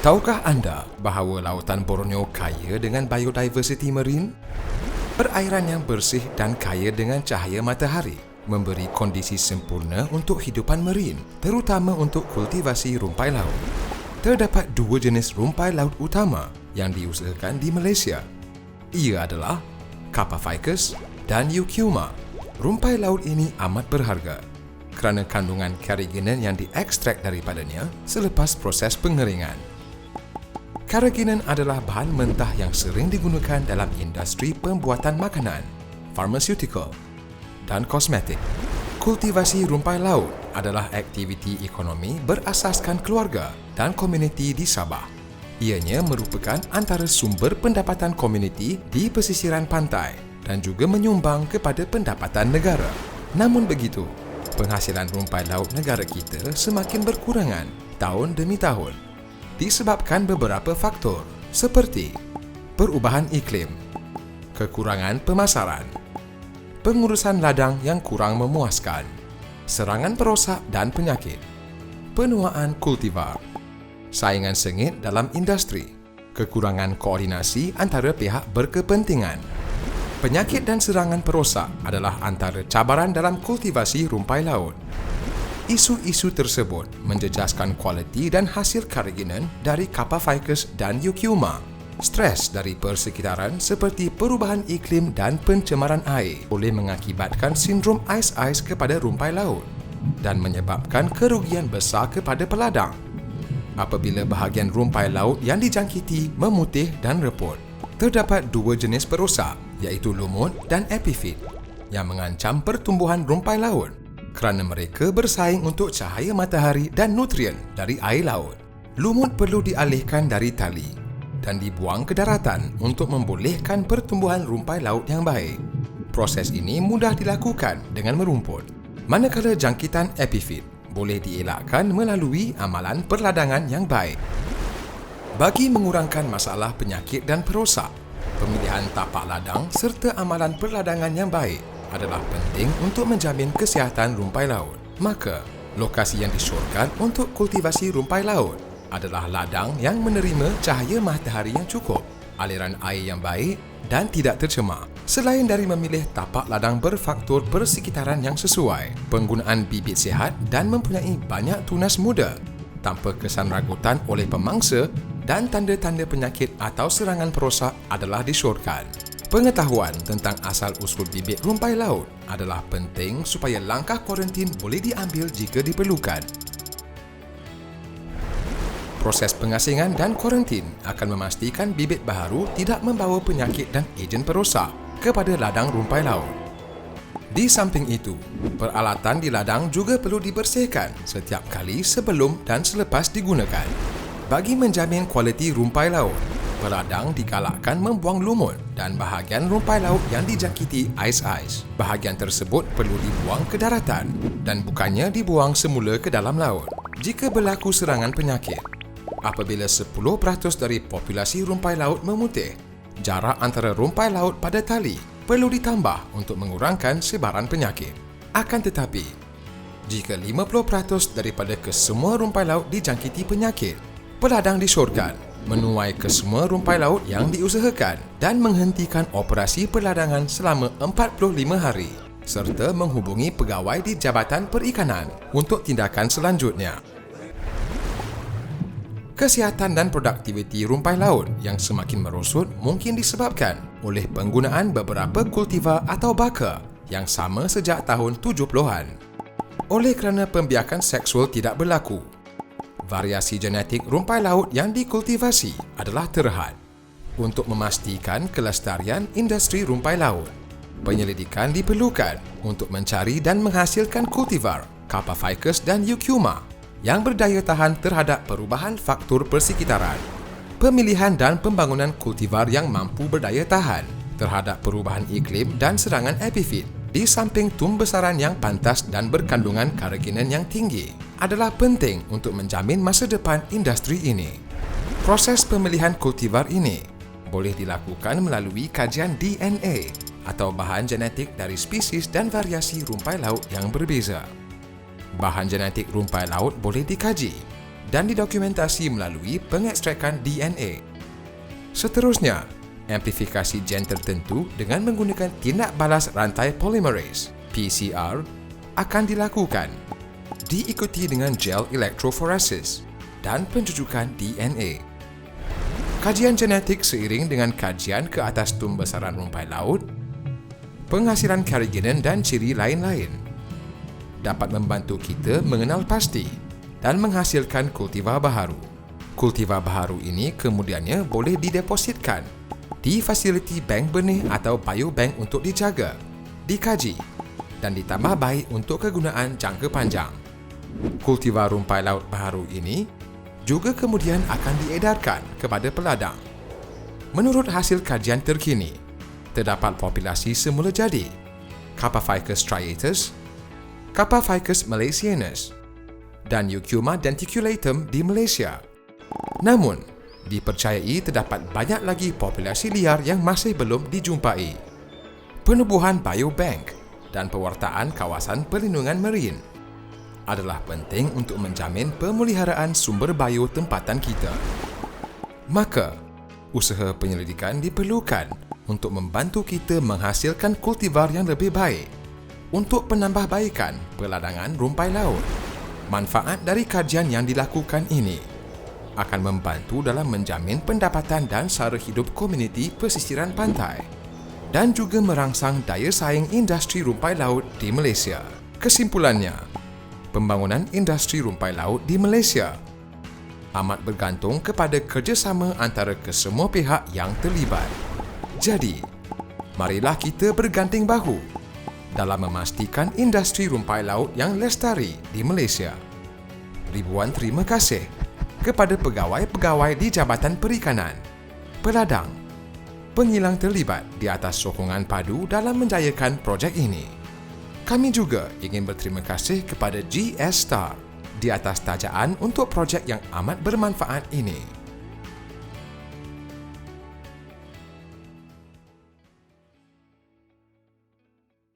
Tahukah anda bahawa lautan Borneo kaya dengan biodiversity marine? Perairan yang bersih dan kaya dengan cahaya matahari memberi kondisi sempurna untuk hidupan marine, terutama untuk kultivasi rumpai laut. Terdapat dua jenis rumpai laut utama yang diusahakan di Malaysia. Ia adalah Kappa ficus dan Eucheuma. Rumpai laut ini amat berharga kerana kandungan carrageenan yang diekstrak daripadanya selepas proses pengeringan. Carrageenan adalah bahan mentah yang sering digunakan dalam industri pembuatan makanan, pharmaceutical dan kosmetik. Kultivasi rumpai laut adalah aktiviti ekonomi berasaskan keluarga dan komuniti di Sabah. Ianya merupakan antara sumber pendapatan komuniti di pesisiran pantai dan juga menyumbang kepada pendapatan negara. Namun begitu, penghasilan rumpai laut negara kita semakin berkurangan tahun demi tahun disebabkan beberapa faktor seperti perubahan iklim, kekurangan pemasaran, pengurusan ladang yang kurang memuaskan, serangan perosak dan penyakit, penuaan kultivar, saingan sengit dalam industri, kekurangan koordinasi antara pihak berkepentingan. Penyakit dan serangan perosak adalah antara cabaran dalam kultivasi rumpai laut. Isu-isu tersebut menjejaskan kualiti dan hasil carrageenan dari Kappa ficus dan Eucheuma. Stres dari persekitaran seperti perubahan iklim dan pencemaran air boleh mengakibatkan sindrom ais-ais kepada rumpai laut dan menyebabkan kerugian besar kepada peladang apabila bahagian rumpai laut yang dijangkiti memutih dan reput. Terdapat dua jenis perosak iaitu lumut dan epifit yang mengancam pertumbuhan rumpai laut kerana mereka bersaing untuk cahaya matahari dan nutrien dari air laut. Lumut perlu dialihkan dari tali dan dibuang ke daratan untuk membolehkan pertumbuhan rumpai laut yang baik. Proses ini mudah dilakukan dengan merumput. Manakala jangkitan epifit boleh dielakkan melalui amalan perladangan yang baik. Bagi mengurangkan masalah penyakit dan perosak, pemilihan tapak ladang serta amalan perladangan yang baik adalah penting untuk menjamin kesihatan rumpai laut. Maka, lokasi yang disyorkan untuk kultivasi rumpai laut adalah ladang yang menerima cahaya matahari yang cukup, aliran air yang baik dan tidak tercemar. Selain dari memilih tapak ladang berfaktor persekitaran yang sesuai, penggunaan bibit sihat dan mempunyai banyak tunas muda tanpa kesan ragutan oleh pemangsa dan tanda-tanda penyakit atau serangan perosak adalah disyorkan. Pengetahuan tentang asal-usul bibit rumpai laut adalah penting supaya langkah kuarantin boleh diambil jika diperlukan. Proses pengasingan dan kuarantin akan memastikan bibit baharu tidak membawa penyakit dan ejen perosak kepada ladang rumpai laut. Di samping itu, peralatan di ladang juga perlu dibersihkan setiap kali sebelum dan selepas digunakan. Bagi menjamin kualiti rumpai laut, peladang digalakkan membuang lumut dan bahagian rumpai laut yang dijangkiti ais-ais. Bahagian tersebut perlu dibuang ke daratan dan bukannya dibuang semula ke dalam laut. Jika berlaku serangan penyakit, apabila 10% dari populasi rumpai laut memutih, jarak antara rumpai laut pada tali perlu ditambah untuk mengurangkan sebaran penyakit. Akan tetapi, jika 50% daripada kesemua rumpai laut dijangkiti penyakit, peladang disyorkan menuai ke semua rumpai laut yang diusahakan dan menghentikan operasi perladangan selama 45 hari serta menghubungi pegawai di Jabatan Perikanan untuk tindakan selanjutnya. Kesihatan dan produktiviti rumpai laut yang semakin merosot mungkin disebabkan oleh penggunaan beberapa kultivar atau baka yang sama sejak tahun 70-an. Oleh kerana pembiakan seksual tidak berlaku, variasi genetik rumpai laut yang dikultivasi adalah terhad. Untuk memastikan kelestarian industri rumpai laut, penyelidikan diperlukan untuk mencari dan menghasilkan kultivar Kappa ficus dan Eucheuma yang berdaya tahan terhadap perubahan faktor persekitaran. Pemilihan dan pembangunan kultivar yang mampu berdaya tahan terhadap perubahan iklim dan serangan epifit di samping tumbesaran yang pantas dan berkandungan carrageenan yang tinggi adalah penting untuk menjamin masa depan industri ini. Proses pemilihan kultivar ini boleh dilakukan melalui kajian DNA atau bahan genetik dari spesies dan variasi rumpai laut yang berbeza. Bahan genetik rumpai laut boleh dikaji dan didokumentasi melalui pengekstrakan DNA. Seterusnya, amplifikasi gen tertentu dengan menggunakan tindak balas rantai polymerase (PCR) akan dilakukan, diikuti dengan gel electrophoresis dan penjujukan DNA. Kajian genetik seiring dengan kajian ke atas tumbesaran rumpai laut, penghasilan karigenen dan ciri lain-lain dapat membantu kita mengenal pasti dan menghasilkan kultivar baharu. Kultivar baharu ini kemudiannya boleh didepositkan di fasiliti bank benih atau biobank untuk dijaga, dikaji dan ditambah baik untuk kegunaan jangka panjang. Kultivar rumpai laut baharu ini juga kemudian akan diedarkan kepada peladang. Menurut hasil kajian terkini, terdapat populasi semula jadi Carpophycus striatus, Carpophycus malaysianus dan Eucheuma denticulatum di Malaysia. Namun, dipercayai terdapat banyak lagi populasi liar yang masih belum dijumpai. Penubuhan biobank dan pewartaan kawasan perlindungan marin adalah penting untuk menjamin pemeliharaan sumber bio tempatan kita. Maka, usaha penyelidikan diperlukan untuk membantu kita menghasilkan kultivar yang lebih baik untuk penambahbaikan peladangan rumpai laut. Manfaat dari kajian yang dilakukan ini akan membantu dalam menjamin pendapatan dan sara hidup komuniti pesisiran pantai dan juga merangsang daya saing industri rumpai laut di Malaysia. Kesimpulannya, pembangunan industri rumpai laut di Malaysia amat bergantung kepada kerjasama antara kesemua pihak yang terlibat. Jadi, marilah kita berganting bahu dalam memastikan industri rumpai laut yang lestari di Malaysia. Ribuan terima kasih kepada pegawai-pegawai di Jabatan Perikanan, peladang, pengilang terlibat di atas sokongan padu dalam menjayakan projek ini. Kami juga ingin berterima kasih kepada GS Star di atas tajaan untuk projek yang amat bermanfaat ini.